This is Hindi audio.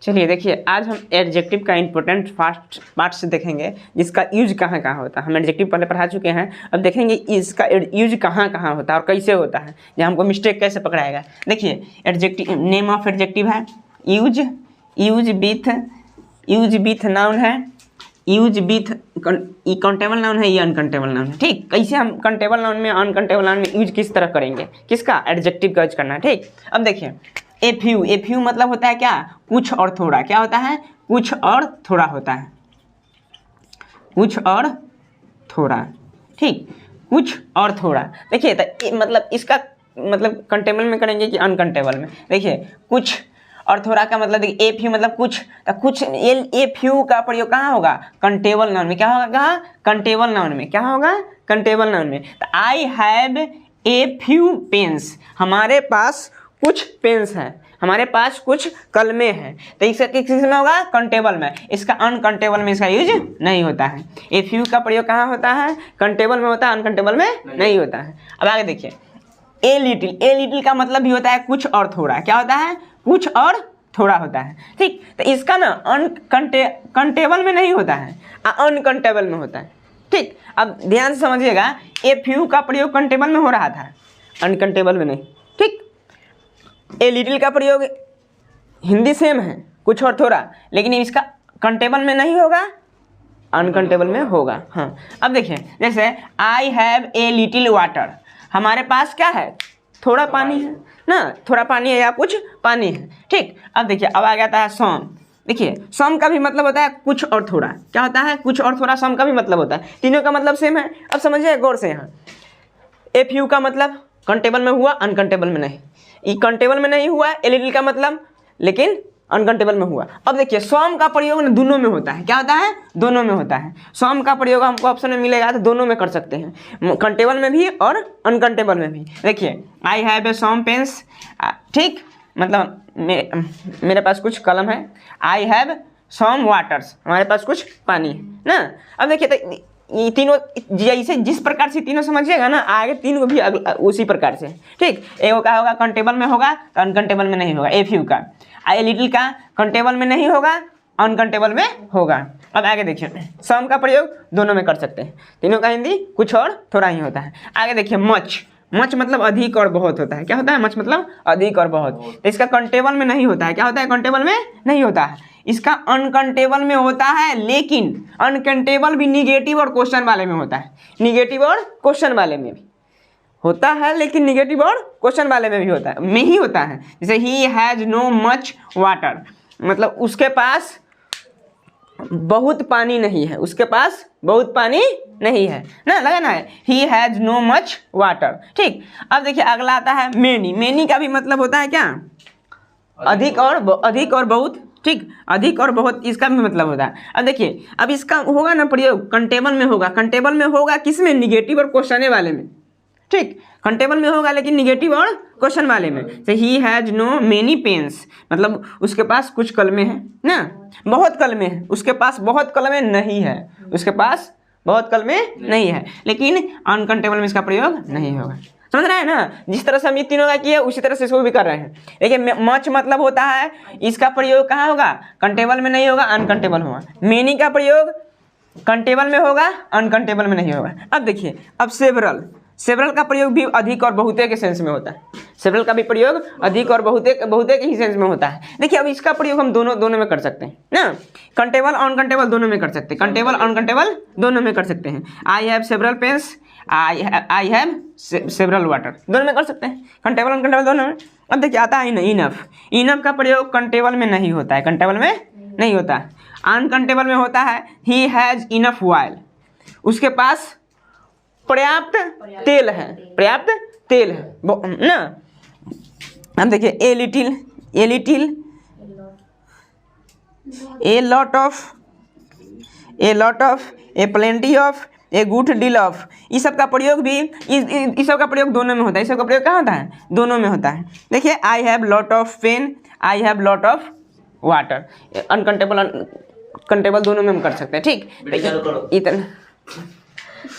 चलिए देखिए, आज हम एडजेक्टिव का इम्पोर्टेंट फास्ट पार्ट से देखेंगे जिसका यूज कहाँ कहाँ होता है। हम एडजेक्टिव पहले पढ़ा चुके हैं, अब देखेंगे इसका यूज कहाँ कहाँ होता है और कैसे होता है, या हमको मिस्टेक कैसे पकड़ाएगा। देखिए एडजेक्टिव, नेम ऑफ एडजेक्टिव है यूज, यूज विथ नाउन है, यूज विथ काउंटेबल नाउन है, ये अनकाउंटेबल नाउन है। ठीक, कैसे हम काउंटेबल नाउन में अनकाउंटेबल नाउन में यूज किस तरह करेंगे, किसका, एडजेक्टिव का यूज करना है। ठीक, अब देखिए ए फ्यू मतलब होता है क्या, कुछ और थोड़ा। क्या होता है, कुछ और थोड़ा होता है, कुछ और थोड़ा। ठीक, कुछ और थोड़ा। देखिए तो मतलब इसका मतलब कंटेबल में करेंगे कि अनकंटेबल में। देखिए कुछ और थोड़ा का मतलब देखिए ए फ्यू मतलब कुछ, तो कुछ ए फ्यू का प्रयोग कहाँ होगा, कंटेबल नाउन में। क्या होगा, कहाँ, कंटेबल नाउन में। क्या होगा, कंटेबल नाउन में। तो I have a few pens, हमारे पास कुछ पेन्स हैं, हमारे पास कुछ कलमे हैं। तो इसका किस में होगा, कंटेबल में। इसका अनकंटेबल में इसका यूज नहीं होता है। ए फ्यू का प्रयोग कहाँ होता है, कंटेबल में होता है, अनकंटेबल में नहीं होता है। अब आगे देखिए ए लिटिल का मतलब भी होता है कुछ और थोड़ा। क्या होता है, कुछ और थोड़ा होता है। ठीक, तो इसका ना कंटेबल में नहीं होता है, अनकंटेबल में होता है। ठीक, अब ध्यान से समझिएगा, ए फ्यू का प्रयोग कंटेबल में हो रहा था, अनकंटेबल में नहीं। ठीक, ए लिटिल का प्रयोग हिंदी सेम है, कुछ और थोड़ा, लेकिन इसका कंटेबल में नहीं होगा, अनकंटेबल में होगा। हाँ, अब देखिए जैसे आई हैव ए लिटिल वाटर, हमारे पास क्या है, थोड़ा पानी है ना, थोड़ा पानी है या कुछ पानी है। ठीक, अब देखिए अब आ जाता है सम। देखिए सम का भी मतलब होता है कुछ और थोड़ा। क्या होता है, कुछ और थोड़ा, सम का भी मतलब होता है, तीनों का मतलब सेम है। अब समझिए गौर से, यहाँ ए फ्यू का मतलब कंटेबल में हुआ, अनकंटेबल में नहीं। ई कंटेबल में नहीं हुआ ए लिटिल का मतलब, लेकिन अनकंटेबल में हुआ। अब देखिए सम का प्रयोग ना दोनों में होता है। क्या होता है, दोनों में होता है। सम का प्रयोग हमको ऑप्शन में मिलेगा, तो दोनों में कर सकते हैं, कंटेबल में भी और अनकंटेबल में भी। देखिए I have A some pens, ठीक, मतलब मेरे पास कुछ कलम है। आई हैव सम वाटर्स, हमारे पास कुछ पानी है ना। अब देखिए तो ये तीनों जैसे जिस प्रकार से तीनों समझिएगा ना, आगे तीन को भी उसी प्रकार से। ठीक, एगो का होगा कंटेबल में होगा, तो अनकंटेबल में नहीं होगा। ए फ्यू का, ए लिटिल का कंटेबल में नहीं होगा, अनकंटेबल में होगा। अब आगे देखिए सम का प्रयोग दोनों में कर सकते हैं, तीनों का हिंदी कुछ और थोड़ा ही होता है। आगे देखिए मच मतलब अधिक और बहुत होता है। क्या होता है, मच मतलब अधिक और बहुत। तो इसका कंटेबल में नहीं होता है। क्या होता है, कंटेबल में नहीं होता है, इसका अनकंटेबल में होता है। लेकिन अनकंटेबल भी निगेटिव और क्वेश्चन वाले में होता है, निगेटिव और क्वेश्चन वाले में भी होता है, लेकिन निगेटिव और क्वेश्चन वाले में भी होता है, में ही होता है। जैसे he has no much water, मतलब उसके पास बहुत पानी नहीं है, उसके पास बहुत पानी नहीं है ना, लगाना है he has no much water. ठीक, अब देखिए अगला आता है मेनी का भी मतलब होता है क्या, अधिक और बहुत। ठीक, अधिक और बहुत, इसका भी मतलब होता है। अब देखिए अब इसका होगा ना प्रयोग कंटेबल में होगा, कंटेबल में होगा किसमें, निगेटिव और क्वेश्चन वाले में। ठीक, कंटेबल में होगा लेकिन निगेटिव और क्वेश्चन वाले में। तो he has no many pens, मतलब उसके पास कुछ कलमे हैं ना, बहुत कलमे हैं, उसके पास बहुत कलमे नहीं है, उसके पास बहुत कलमे नहीं है, लेकिन अनकंटेबल में इसका प्रयोग नहीं होगा। समझ रहे हैं ना, जिस तरह से हम ये तीनों का किए उसी तरह से इसको भी कर रहे हैं। देखिए मच मतलब होता है, इसका प्रयोग कहाँ होगा, कंटेबल में नहीं होगा, अनकंटेबल होगा। मेनी का प्रयोग कंटेबल में होगा, अनकंटेबल में नहीं होगा। अब देखिए अब सेवरल का प्रयोग भी अधिक और बहुते के सेंस में होता है। सेवरल का भी प्रयोग अधिक और बहुते के ही सेंस में होता है। देखिए अब इसका प्रयोग हम दोनों में कर सकते हैं ना, कंटेबल अनकंटेबल दोनों में कर सकते हैं, कंटेबल अनकंटेबल दोनों में कर सकते हैं। I have several pens, I have several water, दोनों में कर सकते हैं, कंटेबल अनकंटेबल दोनों में। अब देखिए आता है इनफ का प्रयोग कंटेबल में नहीं होता है, कंटेबल में नहीं होता है, अनकंटेबल में होता है। ही हैज इनफ ऑयल, उसके पास पर्याप्त तेल है, पर्याप्त तेल है ना। अब देखिए a little, a lot of, A plenty of, a good deal of, इस सब का प्रयोग भी इस सब का प्रयोग दोनों में होता है। इस सब का प्रयोग कहाँ होता है, दोनों में होता है। देखिए I have lot of pen, I have lot of water, uncountable countable दोनों में हम कर सकते हैं। ठीक, इतना